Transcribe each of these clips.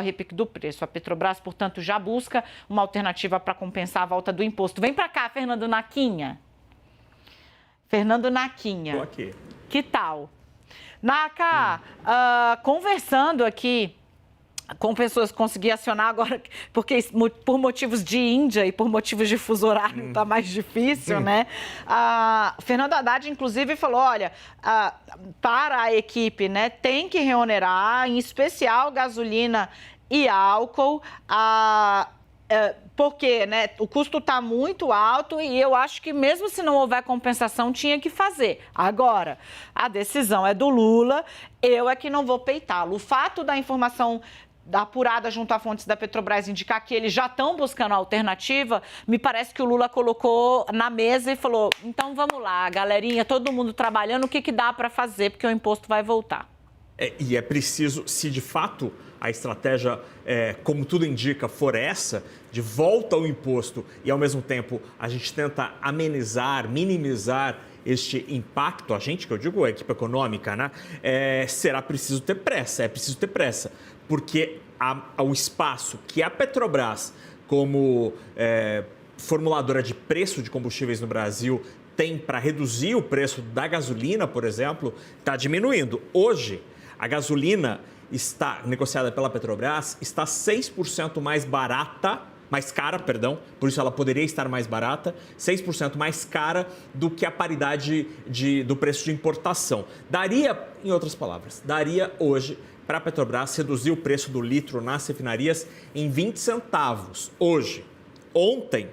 o repique do preço. A Petrobras, portanto, já busca uma alternativa para compensar a volta do imposto. Vem para cá, Fernando Naquinha. Fernando Naquinha. Tô aqui. Que tal? Naca, conversando aqui com pessoas que consegui acionar agora, porque por motivos de Índia e por motivos de fuso horário está mais difícil, né? Fernando Haddad, inclusive, falou, olha, para a equipe, né, tem que reonerar, em especial gasolina e álcool, porque, né, o custo está muito alto e eu acho que mesmo se não houver compensação, tinha que fazer. Agora, a decisão é do Lula, eu é que não vou peitá-lo. O fato da informação apurada junto a fontes da Petrobras indicar que eles já estão buscando a alternativa, me parece que o Lula colocou na mesa e falou, então vamos lá, galerinha, todo mundo trabalhando, o que dá para fazer, porque o imposto vai voltar. E é preciso, se de fato a estratégia, como tudo indica, for essa, de volta ao imposto e ao mesmo tempo a gente tenta amenizar, minimizar este impacto, a gente, que eu digo, a equipe econômica, né? Será preciso ter pressa, porque o espaço que a Petrobras, como formuladora de preço de combustíveis no Brasil, tem para reduzir o preço da gasolina, por exemplo, está diminuindo. Hoje, a gasolina negociada pela Petrobras está 6% mais cara, por isso ela poderia estar mais barata, 6% mais cara do que a paridade do preço de importação. Daria, em outras palavras, hoje para a Petrobras reduzir o preço do litro nas refinarias em 20 centavos. Hoje, ontem,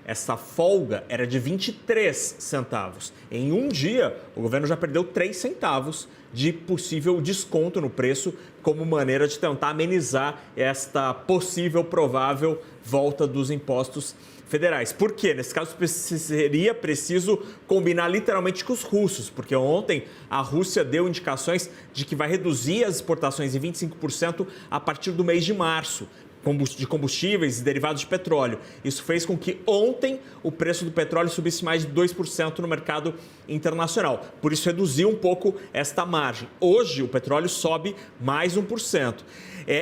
essa folga era de 23 centavos. Em um dia, o governo já perdeu 3 centavos de possível desconto no preço como maneira de tentar amenizar esta possível, provável volta dos impostos federais. Por quê? Nesse caso, seria preciso combinar literalmente com os russos, porque ontem a Rússia deu indicações de que vai reduzir as exportações em 25% a partir do mês de março, de combustíveis e derivados de petróleo. Isso fez com que ontem o preço do petróleo subisse mais de 2% no mercado internacional. Por isso, reduziu um pouco esta margem. Hoje, o petróleo sobe mais 1%.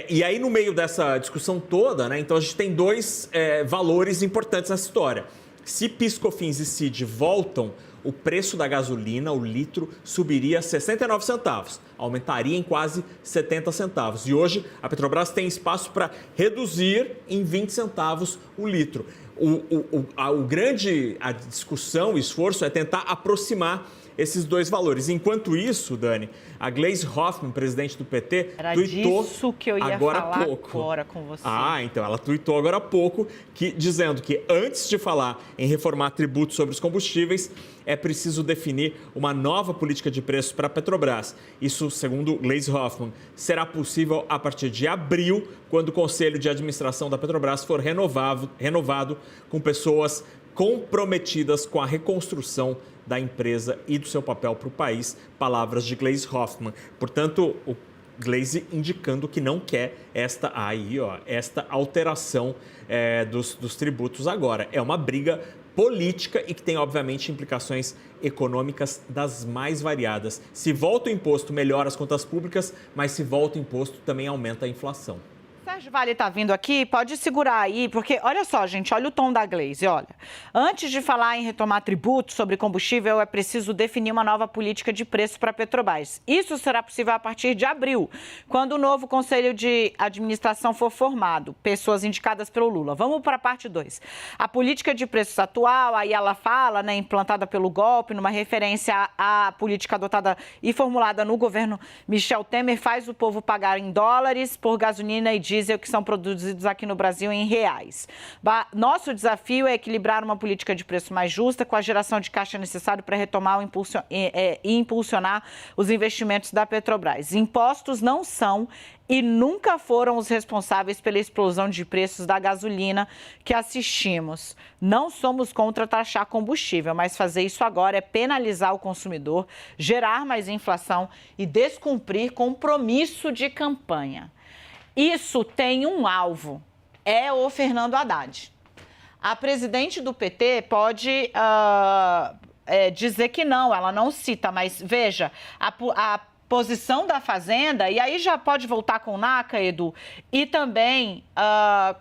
E aí, no meio dessa discussão toda, né, então a gente tem dois valores importantes nessa história. Se PIS, COFINS e CID voltam, o preço da gasolina, o litro, subiria 69 centavos, aumentaria em quase 70 centavos. E hoje a Petrobras tem espaço para reduzir em 20 centavos o litro. A discussão, o esforço é tentar aproximar esses dois valores. Enquanto isso, Dani, a Gleisi Hoffmann, presidente do PT, tuitou disso que eu ia agora falar há pouco. Agora com você. Então ela tuitou agora há pouco, dizendo que antes de falar em reformar tributos sobre os combustíveis, é preciso definir uma nova política de preços para a Petrobras. Isso, segundo Gleisi Hoffmann, será possível a partir de abril, quando o Conselho de Administração da Petrobras for renovado com pessoas comprometidas com a reconstrução da empresa e do seu papel para o país, palavras de Gleisi Hoffmann. Portanto, o Gleisi indicando que não quer esta alteração dos tributos agora. É uma briga política e que tem, obviamente, implicações econômicas das mais variadas. Se volta o imposto, melhora as contas públicas, mas se volta o imposto, também aumenta a inflação. Sérgio Vale está vindo aqui, pode segurar aí, porque olha só, gente, olha o tom da Gleisi, olha. Antes de falar em retomar tributos sobre combustível, é preciso definir uma nova política de preço para a Petrobras. Isso será possível a partir de abril, quando o novo Conselho de Administração for formado, pessoas indicadas pelo Lula. Vamos para a parte 2. A política de preços atual, aí ela fala, né, implantada pelo golpe, numa referência à política adotada e formulada no governo Michel Temer, faz o povo pagar em dólares por gasolina e diesel que são produzidos aqui no Brasil em reais. Nosso desafio é equilibrar uma política de preço mais justa com a geração de caixa necessária para retomar e impulsionar os investimentos da Petrobras. Impostos não são e nunca foram os responsáveis pela explosão de preços da gasolina que assistimos. Não somos contra taxar combustível, mas fazer isso agora é penalizar o consumidor, gerar mais inflação e descumprir compromisso de campanha. Isso tem um alvo, é o Fernando Haddad. A presidente do PT pode dizer que não, ela não cita, mas veja, a posição da Fazenda, e aí já pode voltar com o Naka, Edu, e também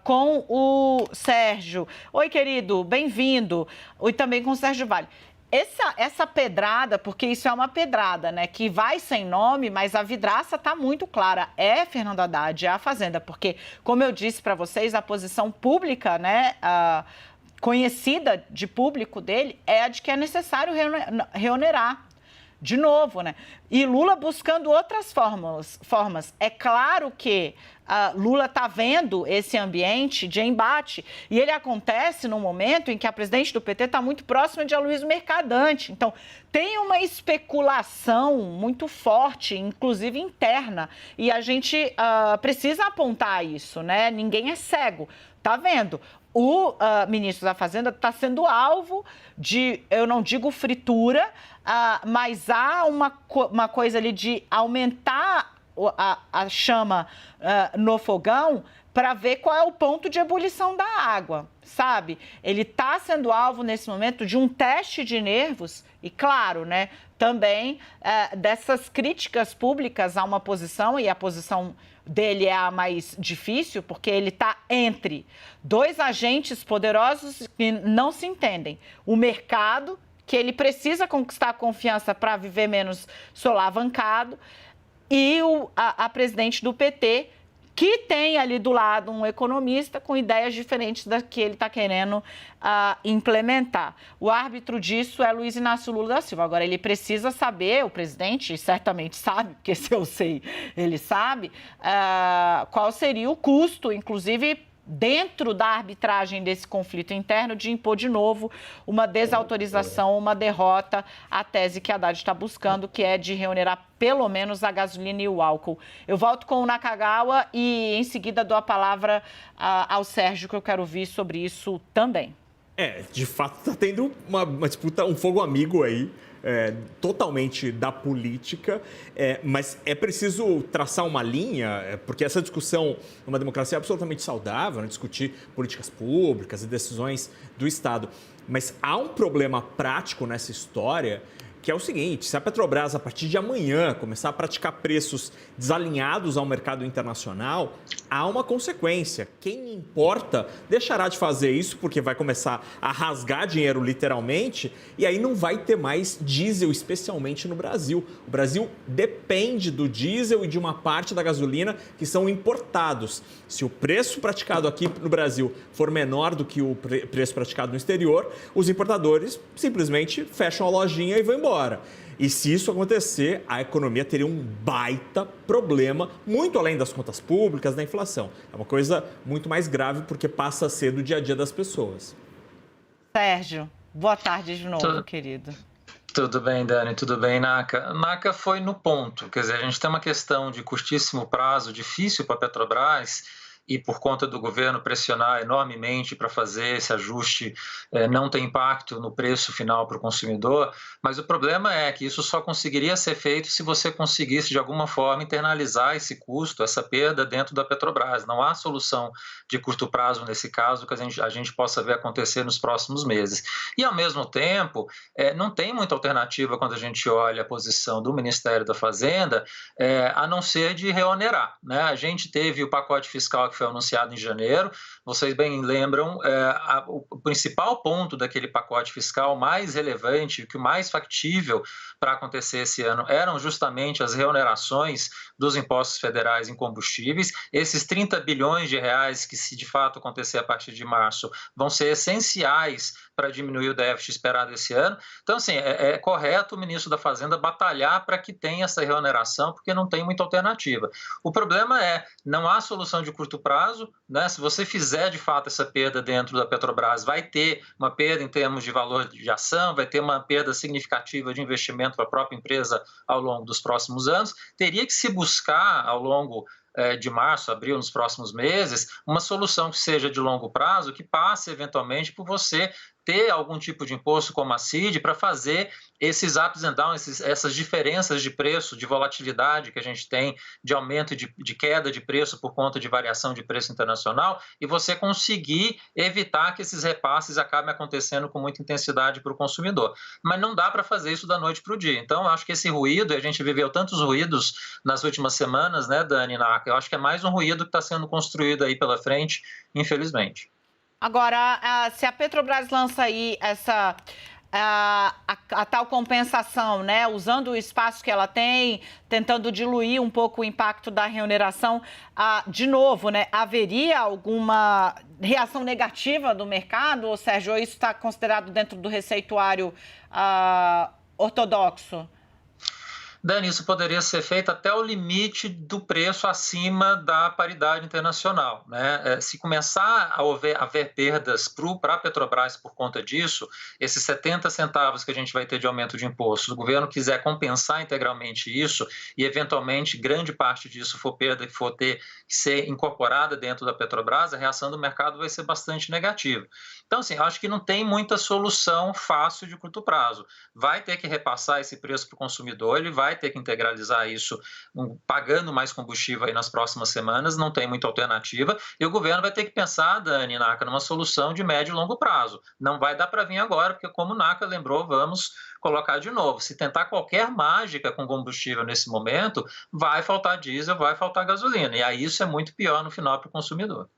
com o Sérgio. Oi, querido, bem-vindo. E também com o Sérgio Vale. Essa pedrada, porque isso é uma pedrada, né, que vai sem nome, mas a vidraça está muito clara. É Fernando Haddad, é a Fazenda, porque, como eu disse para vocês, a posição pública, né, conhecida de público dele, é a de que é necessário reonerar. De novo, né? E Lula buscando outras formas. É claro que Lula está vendo esse ambiente de embate e ele acontece no momento em que a presidente do PT está muito próxima de Aloysio Mercadante. Então, tem uma especulação muito forte, inclusive interna, e a gente precisa apontar isso, né? Ninguém é cego. Tá vendo? O ministro da Fazenda está sendo alvo de, eu não digo fritura, mas há uma coisa ali de aumentar a chama no fogão para ver qual é o ponto de ebulição da água, sabe? Ele está sendo alvo, nesse momento, de um teste de nervos e, claro, né, também dessas críticas públicas a uma posição, e a posição dele é a mais difícil, porque ele está entre dois agentes poderosos que não se entendem. O mercado, que ele precisa conquistar confiança para viver menos solavancado, e a presidente do PT, que tem ali do lado um economista com ideias diferentes da que ele está querendo implementar. O árbitro disso é Luiz Inácio Lula da Silva. Agora, ele precisa saber, o presidente certamente sabe, porque se eu sei, ele sabe, qual seria o custo, inclusive, dentro da arbitragem desse conflito interno, de impor de novo uma desautorização, uma derrota à tese que a Haddad está buscando, que é de reonerar pelo menos a gasolina e o álcool. Eu volto com o Nakagawa e em seguida dou a palavra ao Sérgio, que eu quero ouvir sobre isso também. De fato, está tendo uma disputa, um fogo amigo aí, totalmente da política, mas é preciso traçar uma linha, porque essa discussão numa democracia é absolutamente saudável, né? Discutir políticas públicas e decisões do Estado. Mas há um problema prático nessa história, que é o seguinte: se a Petrobras, a partir de amanhã, começar a praticar preços desalinhados ao mercado internacional, há uma consequência. Quem importa deixará de fazer isso, porque vai começar a rasgar dinheiro literalmente, e aí não vai ter mais diesel, especialmente no Brasil. O Brasil depende do diesel e de uma parte da gasolina que são importados. Se o preço praticado aqui no Brasil for menor do que o preço praticado no exterior, os importadores simplesmente fecham a lojinha e vão embora. E se isso acontecer, a economia teria um baita problema, muito além das contas públicas, da inflação. É uma coisa muito mais grave, porque passa a ser do dia a dia das pessoas. Sérgio, boa tarde de novo, querido. Tudo bem, Dani, tudo bem, Naka? Naka foi no ponto, quer dizer, a gente tem uma questão de curtíssimo prazo difícil para a Petrobras, e por conta do governo pressionar enormemente para fazer esse ajuste, não tem impacto no preço final para o consumidor, mas o problema é que isso só conseguiria ser feito se você conseguisse, de alguma forma, internalizar esse custo, essa perda dentro da Petrobras. Não há solução de curto prazo nesse caso que a gente possa ver acontecer nos próximos meses. E, ao mesmo tempo, não tem muita alternativa quando a gente olha a posição do Ministério da Fazenda, a não ser de reonerar, né? A gente teve o pacote fiscal que foi anunciado em janeiro. Vocês bem lembram, o principal ponto daquele pacote fiscal mais relevante, o que mais factível para acontecer esse ano eram justamente as reonerações dos impostos federais em combustíveis. Esses 30 bilhões de reais que, se de fato acontecer a partir de março, vão ser essenciais para diminuir o déficit esperado esse ano. Então, assim, é correto o ministro da Fazenda batalhar para que tenha essa reoneração, porque não tem muita alternativa. O problema não há solução de curto prazo, né? Se você fizer, de fato, essa perda dentro da Petrobras, vai ter uma perda em termos de valor de ação, vai ter uma perda significativa de investimento para a própria empresa ao longo dos próximos anos. Teria que se buscar, ao longo de março, abril, nos próximos meses, uma solução que seja de longo prazo, que passe, eventualmente, por você ter algum tipo de imposto como a CID para fazer esses ups and downs, essas diferenças de preço, de volatilidade que a gente tem, de aumento de queda de preço por conta de variação de preço internacional, e você conseguir evitar que esses repasses acabem acontecendo com muita intensidade para o consumidor. Mas não dá para fazer isso da noite para o dia. Então, eu acho que esse ruído, e a gente viveu tantos ruídos nas últimas semanas, né, Dani, Naka, eu acho que é mais um ruído que está sendo construído aí pela frente, infelizmente. Agora, se a Petrobras lança aí a tal compensação, né, usando o espaço que ela tem, tentando diluir um pouco o impacto da reoneração, de novo, né, haveria alguma reação negativa do mercado, ou, Sérgio, isso está considerado dentro do receituário ortodoxo? Dani, isso poderia ser feito até o limite do preço acima da paridade internacional, né? Se começar a haver perdas para a Petrobras por conta disso, esses 70 centavos que a gente vai ter de aumento de imposto, se o governo quiser compensar integralmente isso e, eventualmente, grande parte disso for perda que for ter que ser incorporada dentro da Petrobras, a reação do mercado vai ser bastante negativa. Então, assim, eu acho que não tem muita solução fácil de curto prazo. Vai ter que repassar esse preço para o consumidor, ele vai ter que integralizar isso pagando mais combustível aí nas próximas semanas, não tem muita alternativa, e o governo vai ter que pensar, Dani, Naka, numa solução de médio e longo prazo. Não vai dar para vir agora, porque como o Naka lembrou, vamos colocar de novo. Se tentar qualquer mágica com combustível nesse momento, vai faltar diesel, vai faltar gasolina, e aí isso é muito pior no final para o consumidor.